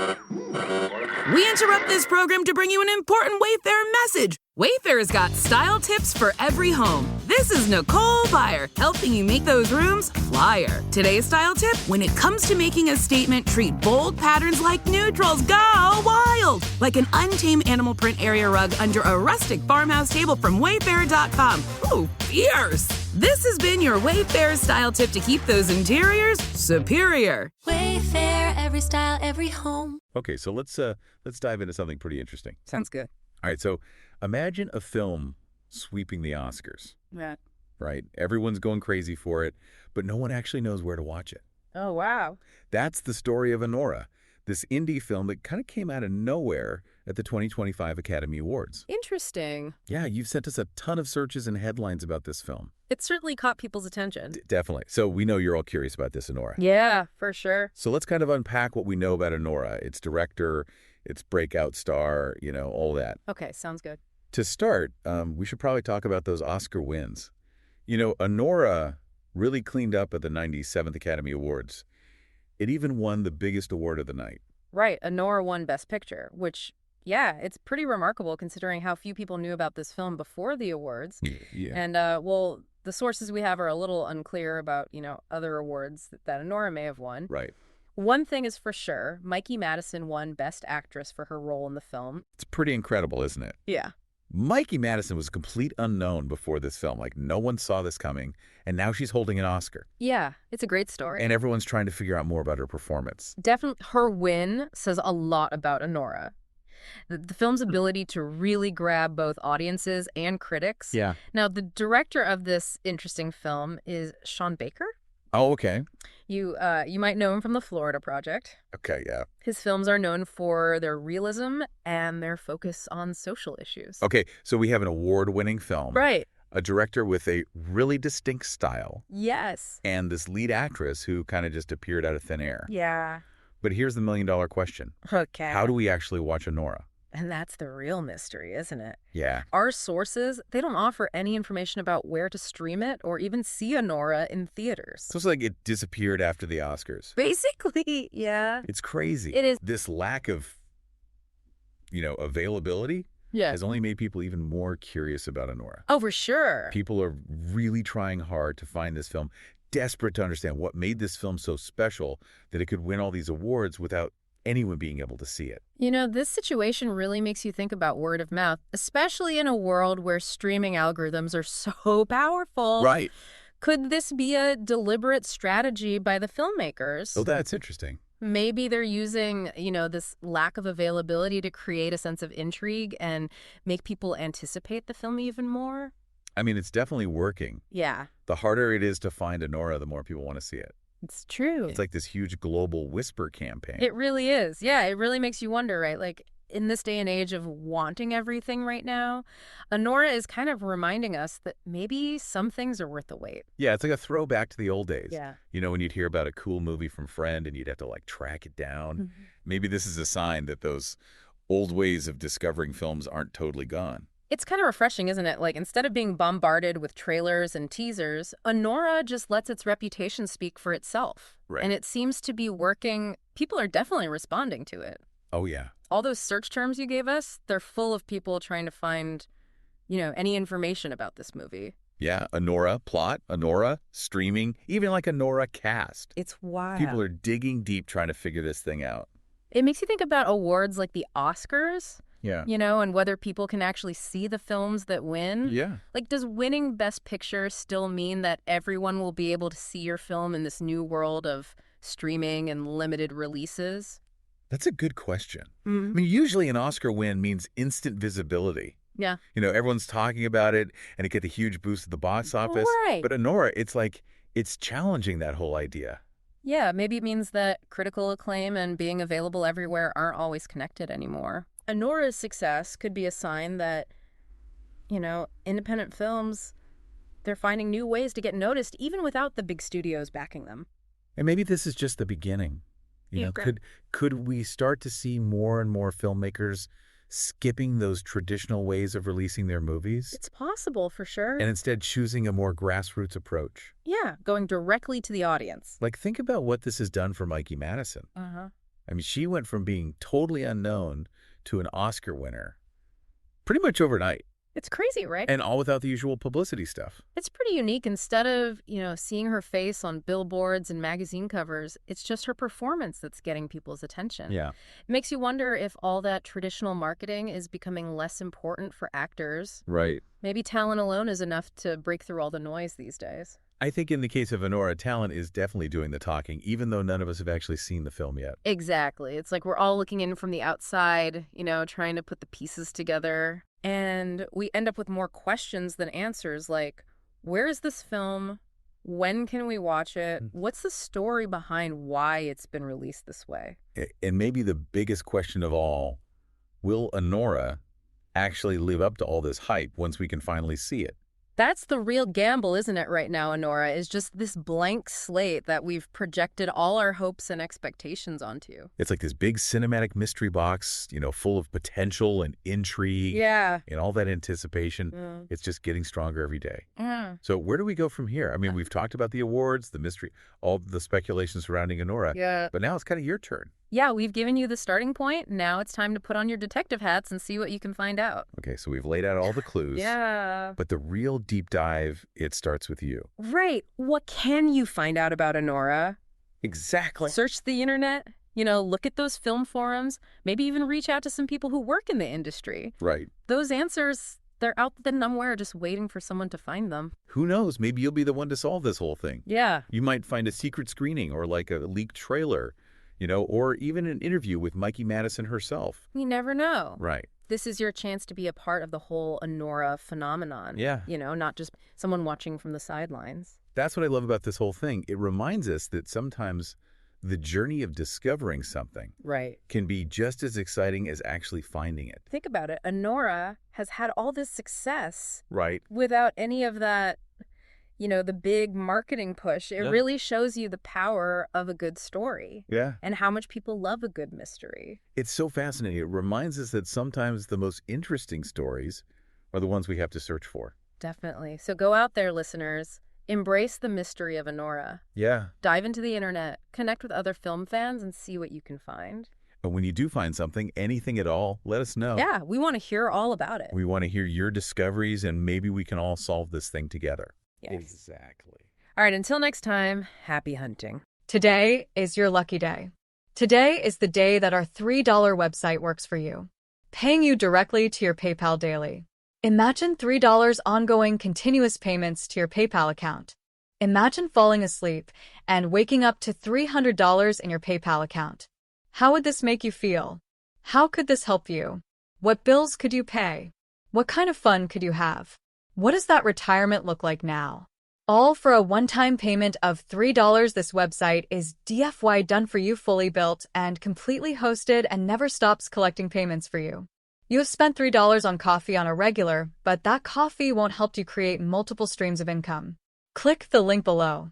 We interrupt this program to bring you an important Wayfair message. Wayfair's got style tips for every home. This is Nicole Byer, helping you make those rooms flyer. Today's style tip: when it comes to making a statement, treat bold patterns like neutrals. Go wild! Like an untamed animal print area rug under a rustic farmhouse table from Wayfair.com. Ooh, fierce! This has been your Wayfair style tip to keep those interiors superior. Wayfair, every style, every home. Okay, so let's dive into something pretty interesting. Sounds good. All right, so imagine a film sweeping the Oscars. Yeah. Right? Everyone's going crazy for it, but no one actually knows where to watch it. Oh, wow. That's the story of Anora, this indie film that kind of came out of nowhere at the 2025 Academy Awards. Interesting. Yeah, you've sent us a ton of searches and headlines about this film. It certainly caught people's attention. Definitely. So we know you're all curious about this, Anora. Yeah, for sure. So let's kind of unpack what we know about Anora, its director, its breakout star, all that. Okay, sounds good. To start, we should probably talk about those Oscar wins. Anora really cleaned up at the 97th Academy Awards. It even won the biggest award of the night. Right, Anora won Best Picture, which, yeah, it's pretty remarkable considering how few people knew about this film before the awards. Yeah. And, well, the sources we have are a little unclear about, other awards that Anora may have won. Right. One thing is for sure, Mikey Madison won Best Actress for her role in the film. It's pretty incredible, isn't it? Yeah. Mikey Madison was a complete unknown before this film. Like, no one saw this coming, and now she's holding an Oscar. Yeah, it's a great story. And everyone's trying to figure out more about her performance. Definitely, her win says a lot about Anora. The film's ability to really grab both audiences and critics. Yeah. Now, the director of this interesting film is Sean Baker. Oh, okay. You might know him from the Florida Project. Okay, yeah. His films are known for their realism and their focus on social issues. Okay, so we have an award-winning film. Right. A director with a really distinct style. Yes. And this lead actress who kind of just appeared out of thin air. Yeah. But here's the million-dollar question. Okay. How do we actually watch Anora? And that's the real mystery, isn't it? Yeah. Our sources, they don't offer any information about where to stream it or even see Anora in theaters. So it's like it disappeared after the Oscars. Basically, yeah. It's crazy. It is. This lack of, availability has only made people even more curious about Anora. Oh, for sure. People are really trying hard to find this film, desperate to understand what made this film so special that it could win all these awards without anyone being able to see it. This situation really makes you think about word of mouth, especially in a world where streaming algorithms are so powerful. Right. Could this be a deliberate strategy by the filmmakers? Oh, that's interesting. Maybe they're using, this lack of availability to create a sense of intrigue and make people anticipate the film even more. I mean, it's definitely working. Yeah. The harder it is to find Anora, the more people want to see it. It's true. It's like this huge global whisper campaign. It really is. Yeah, it really makes you wonder, right? Like, in this day and age of wanting everything right now, Anora is kind of reminding us that maybe some things are worth the wait. Yeah, it's like a throwback to the old days. Yeah. When you'd hear about a cool movie from Friend and you'd have to, track it down. Mm-hmm. Maybe this is a sign that those old ways of discovering films aren't totally gone. It's kind of refreshing, isn't it? Like, instead of being bombarded with trailers and teasers, Anora just lets its reputation speak for itself. Right. And it seems to be working. People are definitely responding to it. Oh, yeah. All those search terms you gave us, they're full of people trying to find, any information about this movie. Yeah, Anora plot, Anora streaming, even like Anora cast. It's wild. People are digging deep trying to figure this thing out. It makes you think about awards like the Oscars. Yeah. And whether people can actually see the films that win. Yeah. Like, does winning Best Picture still mean that everyone will be able to see your film in this new world of streaming and limited releases? That's a good question. Mm-hmm. I mean, usually an Oscar win means instant visibility. Yeah. Everyone's talking about it and it gets a huge boost at the box office. Right. But Anora, it's challenging that whole idea. Yeah, maybe it means that critical acclaim and being available everywhere aren't always connected anymore. Anora's success could be a sign that, independent films, they're finding new ways to get noticed even without the big studios backing them. And maybe this is just the beginning. Could we start to see more and more filmmakers skipping those traditional ways of releasing their movies? It's possible, for sure. And instead choosing a more grassroots approach. Yeah, going directly to the audience. Think about what this has done for Mikey Madison. Uh-huh. I mean, she went from being totally unknown to an Oscar winner pretty much overnight, It's crazy, right? and all without the usual publicity stuff. It's pretty unique. Instead of, seeing her face on billboards and magazine covers, it's just her performance that's getting people's attention. Yeah. It makes you wonder if all that traditional marketing is becoming less important for actors. Right. Maybe talent alone is enough to break through all the noise these days. I think in the case of Honora, talent is definitely doing the talking, even though none of us have actually seen the film yet. Exactly. It's like we're all looking in from the outside, trying to put the pieces together. And we end up with more questions than answers, like, where is this film? When can we watch it? What's the story behind why it's been released this way? And maybe the biggest question of all, will Honora actually live up to all this hype once we can finally see it? That's the real gamble, isn't it, right now, Honora, is just this blank slate that we've projected all our hopes and expectations onto. It's like this big cinematic mystery box, full of potential and intrigue. Yeah. And all that anticipation. It's just getting stronger every day. Yeah. So where do we go from here? I mean, we've talked about the awards, the mystery, all the speculation surrounding Honora. Yeah. But now it's kind of your turn. Yeah, we've given you the starting point. Now it's time to put on your detective hats and see what you can find out. Okay, so we've laid out all the clues. Yeah. But the real deep dive, it starts with you. Right. What can you find out about Honora? Exactly. Search the internet, look at those film forums, maybe even reach out to some people who work in the industry. Right. Those answers, they're out there somewhere just waiting for someone to find them. Who knows? Maybe you'll be the one to solve this whole thing. Yeah. You might find a secret screening or like a leaked trailer, or even an interview with Mikey Madison herself. You never know. Right. This is your chance to be a part of the whole Honora phenomenon. Yeah. Not just someone watching from the sidelines. That's what I love about this whole thing. It reminds us that sometimes the journey of discovering something Right. can be just as exciting as actually finding it. Think about it. Honora has had all this success Right. without any of that, the big marketing push. It really shows you the power of a good story. Yeah. And how much people love a good mystery. It's so fascinating. It reminds us that sometimes the most interesting stories are the ones we have to search for. Definitely. So go out there, listeners. Embrace the mystery of Honora. Yeah. Dive into the internet, connect with other film fans, and see what you can find. And when you do find something, anything at all, let us know. Yeah, we want to hear all about it. We want to hear your discoveries, and maybe we can all solve this thing together. Yes. Exactly. All right, until next time, happy hunting. Today is your lucky day. Today is the day that our $3 website works for you, paying you directly to your PayPal daily. Imagine $3 ongoing continuous payments to your PayPal account. Imagine falling asleep and waking up to $300 in your PayPal account. How would this make you feel? How could this help you? What bills could you pay? What kind of fun could you have? What does that retirement look like now? All for a one-time payment of $3. This website is DFY done for you, fully built and completely hosted, and never stops collecting payments for you. You have spent $3 on coffee on a regular, but that coffee won't help you create multiple streams of income. Click the link below.